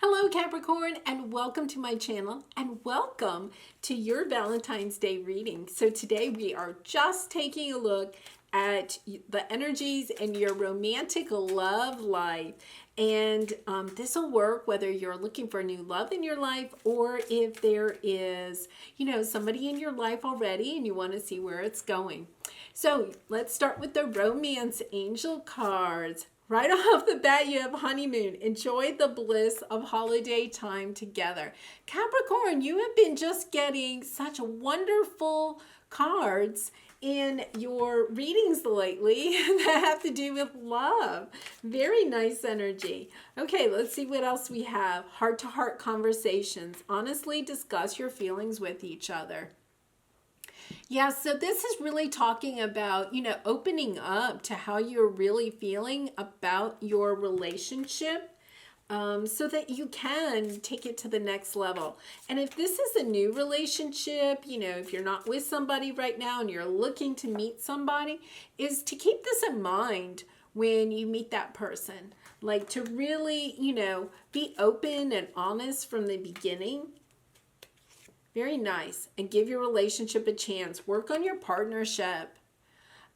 Hello Capricorn, and welcome to my channel, and welcome to your Valentine's Day reading. So today we are just taking a look at the energies in your romantic love life, and this will work whether you're looking for new love in your life or if there is somebody in your life already and you want to see where it's going. So let's start with the romance angel cards. Right off the bat, you have honeymoon. Enjoy the bliss of holiday time together. Capricorn, you have been just getting such wonderful cards in your readings lately that have to do with love. Very nice energy. Okay, let's see what else we have. Heart-to-heart conversations. Honestly discuss your feelings with each other. Yeah, so this is really talking about, opening up to how you're really feeling about your relationship, so that you can take it to the next level. And if this is a new relationship, if you're not with somebody right now and you're looking to meet somebody, is to keep this in mind when you meet that person. Like to really, be open and honest from the beginning. Very nice. And give your relationship a chance. Work on your partnership.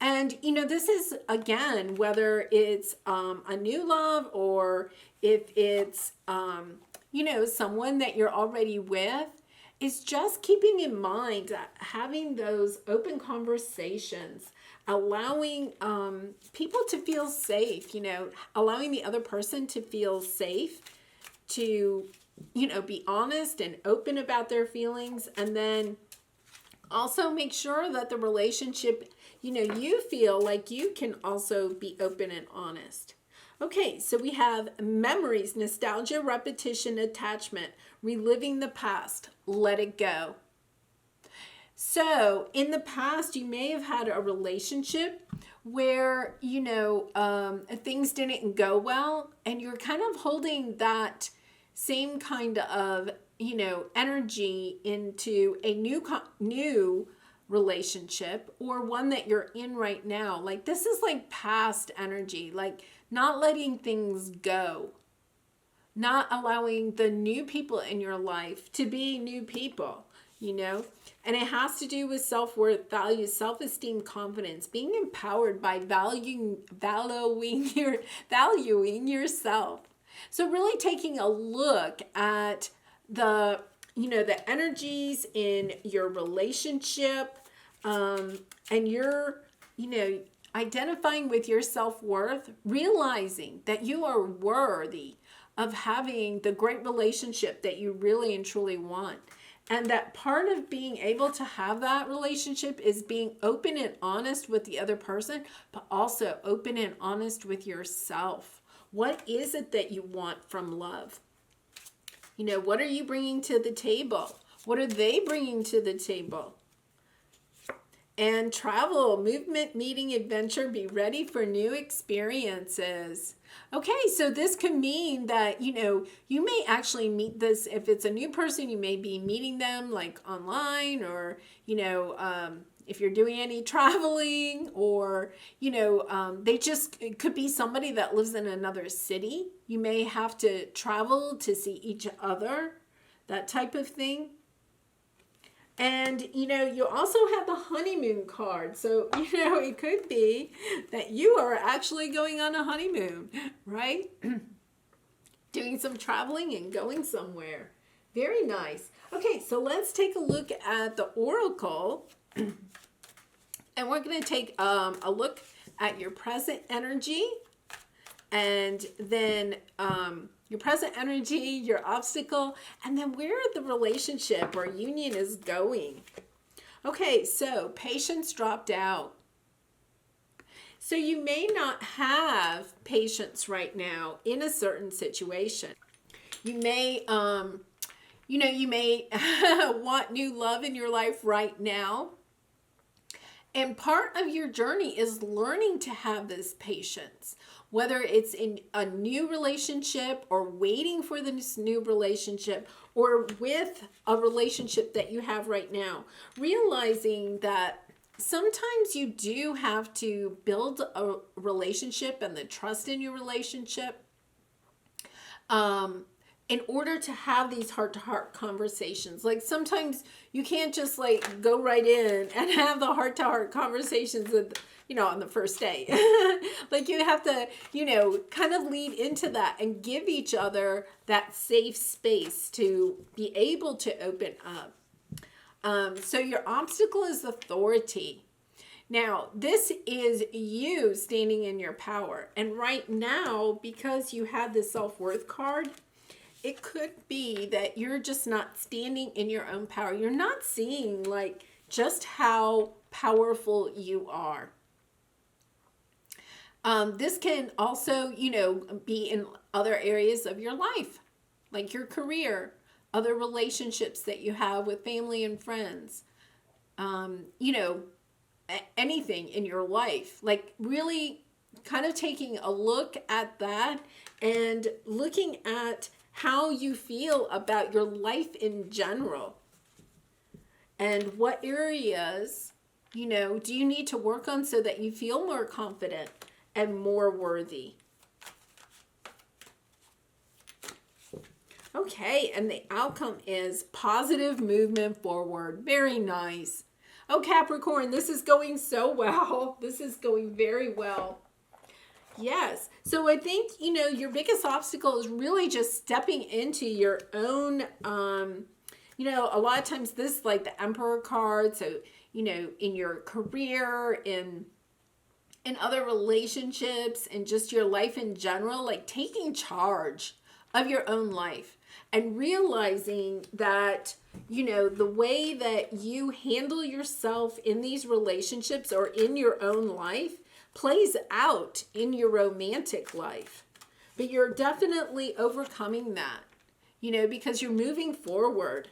And, this is, again, whether it's a new love or if it's, someone that you're already with, is just keeping in mind that having those open conversations, allowing people to feel safe, allowing the other person to feel safe to be honest and open about their feelings, and then also make sure that the relationship, you feel like you can also be open and honest. Okay, so we have memories, nostalgia, repetition, attachment, reliving the past, let it go. So in the past, you may have had a relationship where, things didn't go well, and you're kind of holding that same kind of, energy into a new relationship, or one that you're in right now. Like this is like past energy, like not letting things go, not allowing the new people in your life to be new people, and it has to do with self-worth, values, self-esteem, confidence, being empowered by valuing yourself. So really taking a look at the energies in your relationship, and you're, identifying with your self-worth, realizing that you are worthy of having the great relationship that you really and truly want. And that part of being able to have that relationship is being open and honest with the other person, but also open and honest with yourself. What is it that you want from love? What are you bringing to the table? What are they bringing to the table? And travel, movement, meeting, adventure, be ready for new experiences. Okay, so this can mean that, you may actually meet this, if it's a new person, you may be meeting them like online, or, if you're doing any traveling, or, it could be somebody that lives in another city. You may have to travel to see each other, that type of thing. And, you also have the honeymoon card. So, it could be that you are actually going on a honeymoon, right? Doing some traveling and going somewhere. Very nice. Okay, so let's take a look at the oracle. And we're going to take a look at your present energy, and then your present energy, your obstacle, and then where the relationship or union is going. Okay, so patience dropped out. So you may not have patience right now in a certain situation. You may, you may want new love in your life right now. And part of your journey is learning to have this patience, whether it's in a new relationship or waiting for this new relationship, or with a relationship that you have right now. Realizing that sometimes you do have to build a relationship and the trust in your relationship in order to have these heart-to-heart conversations. Like sometimes you can't just like go right in and have the heart-to-heart conversations with, on the first day. Like you have to, kind of lead into that and give each other that safe space to be able to open up. So your obstacle is authority. Now, this is you standing in your power. And right now, because you have the self-worth card, it could be that you're just not standing in your own power. You're not seeing like just how powerful you are. This can also, be in other areas of your life, like your career, other relationships that you have with family and friends, anything in your life. Like really kind of taking a look at that and looking at how you feel about your life in general. And what areas, do you need to work on so that you feel more confident and more worthy? Okay, and the outcome is positive movement forward. Very nice. Oh, Capricorn, this is going so well. This is going very well. Yes. So I think, your biggest obstacle is really just stepping into your own, a lot of times this, like the Emperor card. So, in your career, in other relationships, and just your life in general, like taking charge of your own life and realizing that, the way that you handle yourself in these relationships or in your own life plays out in your romantic life. But you're definitely overcoming that, because you're moving forward.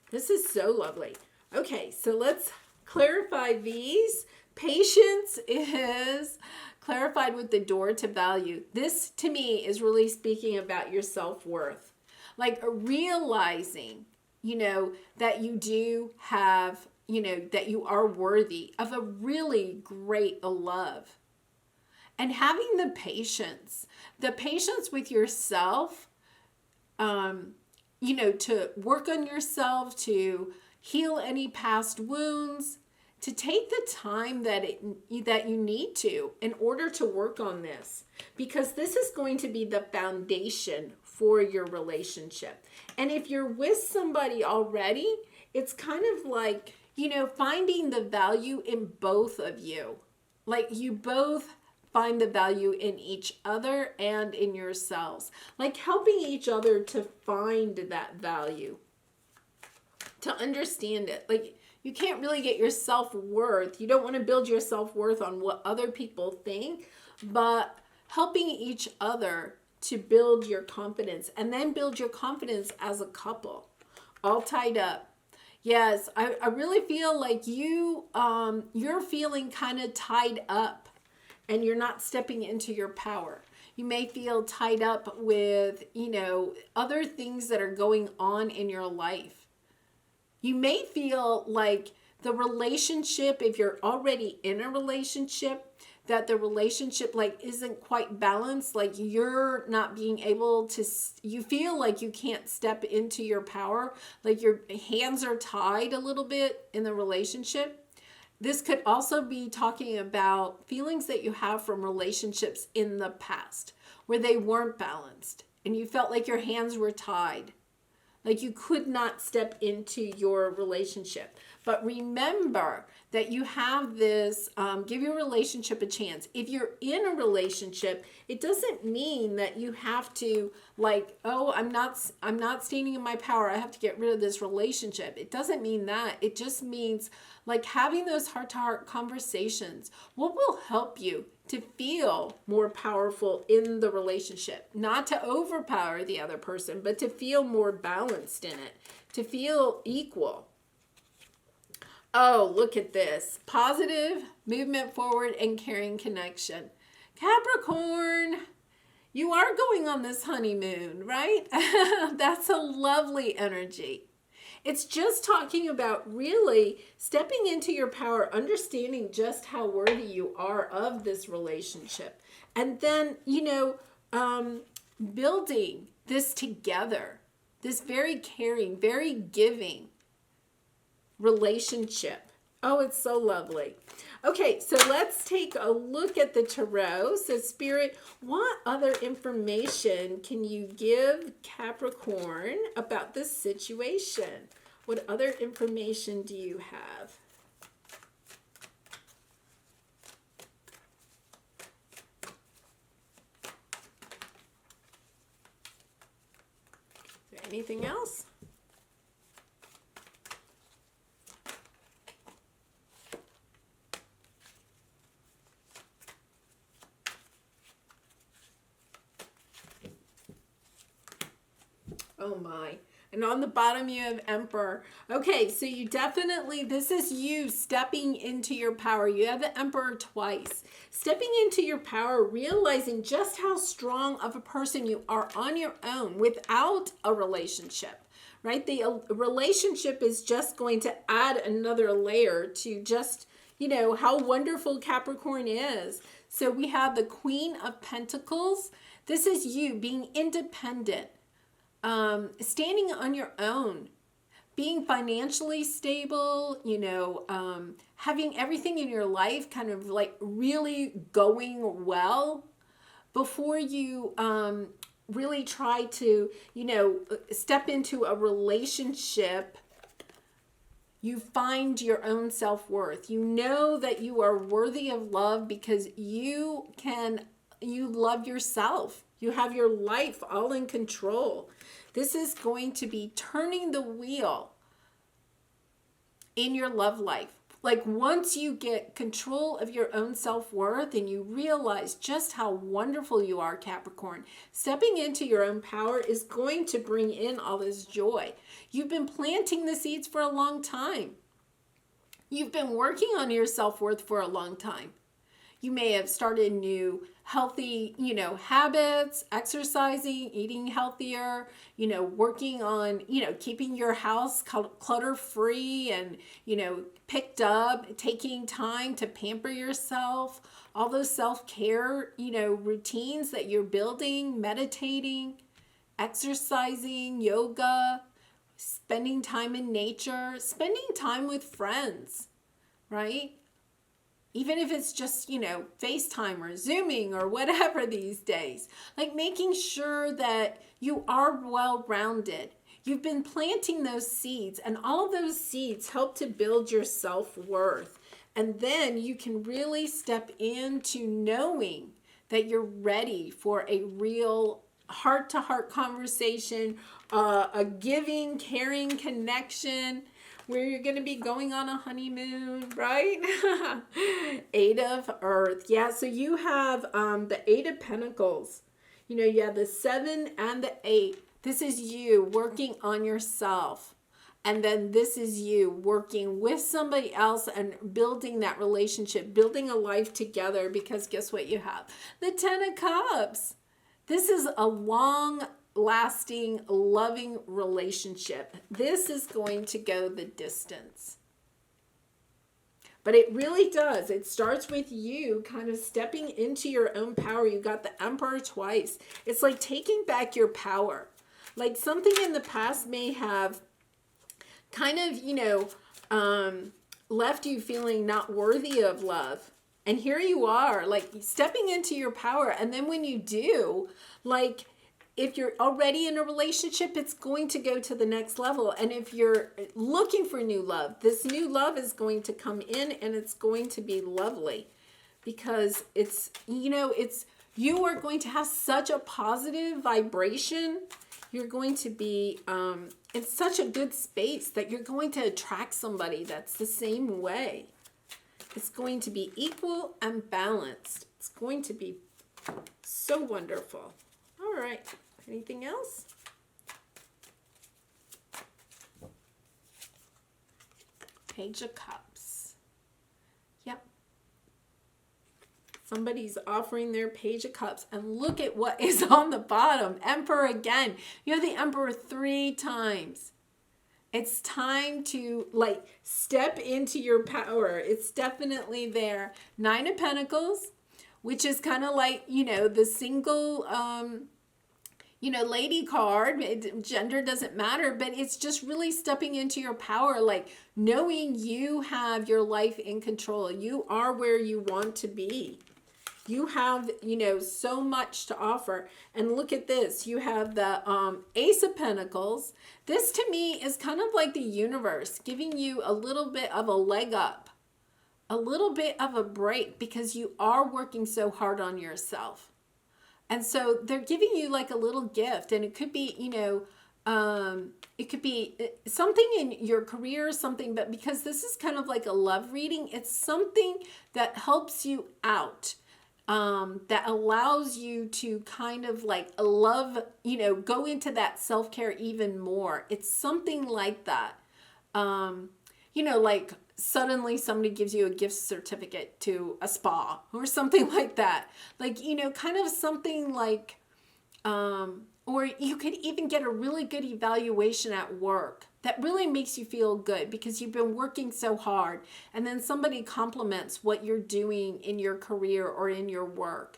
This is so lovely. Okay, so let's clarify these. Patience is clarified with the door to value. This, to me, is really speaking about your self-worth. Like realizing, that you do have, that you are worthy of a really great love. And having the patience with yourself, to work on yourself, to heal any past wounds, to take the time that you need to in order to work on this, because this is going to be the foundation for your relationship. And if you're with somebody already, it's kind of like, finding the value in both of you. Like you both find the value in each other and in yourselves. Like helping each other to find that value, to understand it. Like you can't really get your self-worth. You don't want to build your self-worth on what other people think, but helping each other to build your confidence, and then build your confidence as a couple, all tied up. Yes, I really feel like you're feeling kind of tied up and you're not stepping into your power. You may feel tied up with, other things that are going on in your life. You may feel like the relationship, if you're already in a relationship, that the relationship like isn't quite balanced, like you're not being able to, you feel like you can't step into your power, like your hands are tied a little bit in the relationship. This could also be talking about feelings that you have from relationships in the past where they weren't balanced and you felt like your hands were tied, like you could not step into your relationship. But remember that you have this, give your relationship a chance. If you're in a relationship, it doesn't mean that you have to like, oh, I'm not standing in my power, I have to get rid of this relationship. It doesn't mean that. It just means like having those heart-to-heart conversations. What will help you to feel more powerful in the relationship? Not to overpower the other person, but to feel more balanced in it, to feel equal. Oh, look at this. Positive movement forward and caring connection. Capricorn, you are going on this honeymoon, right? That's a lovely energy. It's just talking about really stepping into your power, understanding just how worthy you are of this relationship. And then, building this together. This very caring, very giving relationship. Oh, it's so lovely. Okay, so let's take a look at the tarot. So Spirit, what other information can you give Capricorn about this situation? What other information do you have? Is there anything else? Oh my. And on the bottom you have Emperor. Okay, so you definitely, this is you stepping into your power. You have the Emperor twice. Stepping into your power, realizing just how strong of a person you are on your own without a relationship, right? The relationship is just going to add another layer to just, you know, how wonderful Capricorn is. So we have the Queen of Pentacles. This is you being independent. Standing on your own, being financially stable, you know, having everything in your life kind of like really going well before you really try to, you know, step into a relationship. You find your own self-worth. You know that you are worthy of love because you love yourself. You have your life all in control. This is going to be turning the wheel in your love life. Like once you get control of your own self-worth and you realize just how wonderful you are, Capricorn, stepping into your own power is going to bring in all this joy. You've been planting the seeds for a long time. You've been working on your self-worth for a long time. You may have started new healthy, you know, habits, exercising, eating healthier, you know, working on, you know, keeping your house clutter-free and, you know, picked up, taking time to pamper yourself, all those self-care, you know, routines that you're building, meditating, exercising, yoga, spending time in nature, spending time with friends, right? Even if it's just, you know, FaceTime or Zooming or whatever these days. Like making sure that you are well-rounded. You've been planting those seeds, and all of those seeds help to build your self-worth. And then you can really step into knowing that you're ready for a real heart-to-heart conversation, a giving, caring connection, where you're going to be going on a honeymoon, right? Eight of Earth. Yeah, so you have the Eight of Pentacles. You know, you have the 7 and the 8. This is you working on yourself. And then this is you working with somebody else and building that relationship, building a life together, because guess what you have? The 10 of Cups. This is a long-lasting, loving relationship. This is going to go the distance. But it really does. It starts with you kind of stepping into your own power. You got the Emperor twice. It's like taking back your power. Like something in the past may have kind of, you know, left you feeling not worthy of love. And here you are, like stepping into your power. And then when you do, like if you're already in a relationship, it's going to go to the next level. And if you're looking for new love, this new love is going to come in and it's going to be lovely because it's, you know, you are going to have such a positive vibration. You're going to be in such a good space that you're going to attract somebody that's the same way. It's going to be equal and balanced. It's going to be so wonderful. All right. Anything else? Page of Cups. Yep. Somebody's offering their Page of Cups. And look at what is on the bottom. Emperor again. You have the Emperor 3 times. It's time to like step into your power. It's definitely there. 9 of Pentacles, which is kind of like, you know, the single, lady card. Gender doesn't matter, but it's just really stepping into your power, like knowing you have your life in control. You are where you want to be. You have, so much to offer. And look at this. You have the Ace of Pentacles. This to me is kind of like the universe giving you a little bit of a leg up, a little bit of a break, because you are working so hard on yourself. And so they're giving you like a little gift, and it could be, it could be something in your career or something, but because this is kind of like a love reading, it's something that helps you out. That allows you to kind of like love, go into that self-care even more. It's something like that. Like suddenly somebody gives you a gift certificate to a spa or something like that. Like, kind of something like, or you could even get a really good evaluation at work that really makes you feel good because you've been working so hard. And then somebody compliments what you're doing in your career or in your work.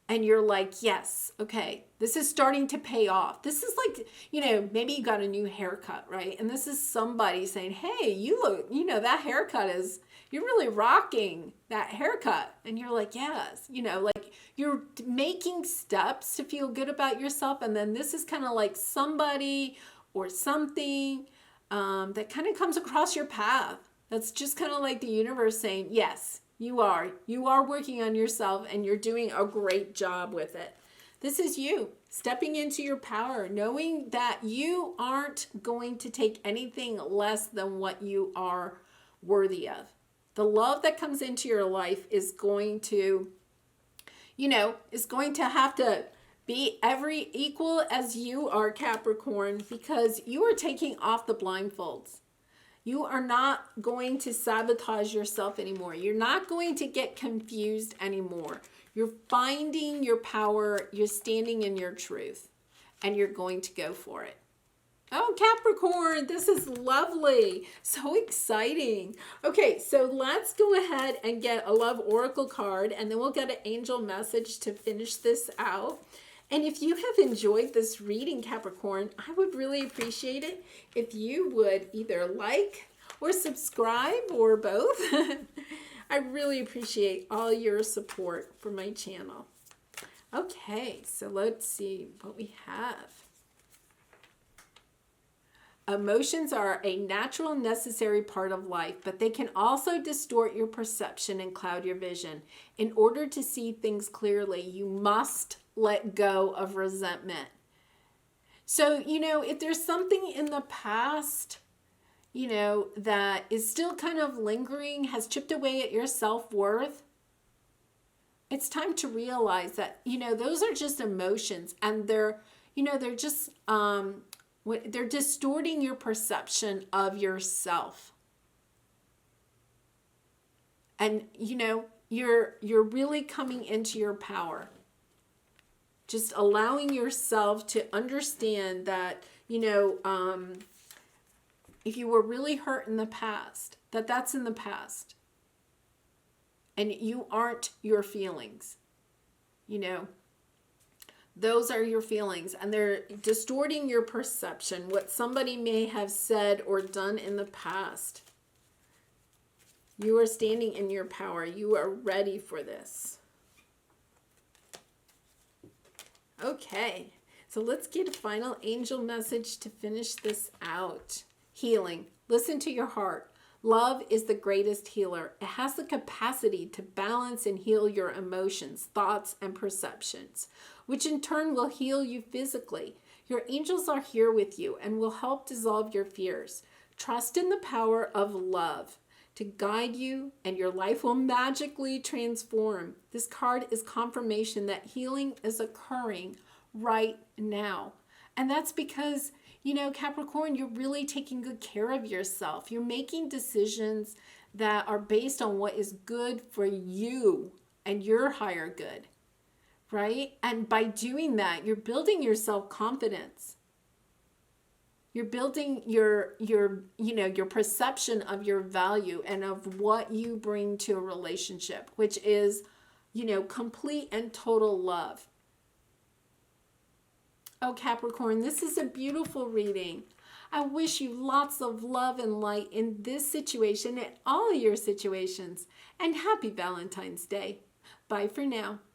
And you're like, yes, okay, this is starting to pay off. This is like, maybe you got a new haircut, right? And this is somebody saying, hey, you look, that haircut is, you're really rocking that haircut. And you're like, yes, like you're making steps to feel good about yourself. And then this is kind of like somebody or something that kind of comes across your path. That's just kind of like the universe saying, yes, you are working on yourself and you're doing a great job with it. This is you stepping into your power, knowing that you aren't going to take anything less than what you are worthy of. The love that comes into your life is going to, is going to have to be every equal as you are, Capricorn, because you are taking off the blindfolds. You are not going to sabotage yourself anymore. You're not going to get confused anymore. You're finding your power. You're standing in your truth. And you're going to go for it. Oh, Capricorn, this is lovely. So exciting. Okay, so let's go ahead and get a love oracle card. And then we'll get an angel message to finish this out. And if you have enjoyed this reading, Capricorn, I would really appreciate it if you would either like or subscribe or both. I really appreciate all your support for my channel. Okay, so let's see what we have. Emotions are a natural and necessary part of life, but they can also distort your perception and cloud your vision. In order to see things clearly, you must let go of resentment. So, if there's something in the past, that is still kind of lingering, has chipped away at your self-worth, it's time to realize that, those are just emotions, and they're just, they're distorting your perception of yourself. And, you're really coming into your power. Just allowing yourself to understand that, if you were really hurt in the past, that's in the past. And you aren't your feelings. Those are your feelings, and they're distorting your perception, what somebody may have said or done in the past. You are standing in your power. You are ready for this. Okay, so let's get a final angel message to finish this out. Healing. Listen to your heart. Love is the greatest healer. It has the capacity to balance and heal your emotions, thoughts, and perceptions, which in turn will heal you physically. Your angels are here with you and will help dissolve your fears. Trust in the power of love to guide you, and your life will magically transform. This card is confirmation that healing is occurring right now. And that's because, Capricorn, you're really taking good care of yourself. You're making decisions that are based on what is good for you and your higher good, right? And by doing that, you're building your self-confidence. You're building your perception of your value and of what you bring to a relationship, which is, complete and total love. Oh, Capricorn, this is a beautiful reading. I wish you lots of love and light in this situation and all your situations. And happy Valentine's Day. Bye for now.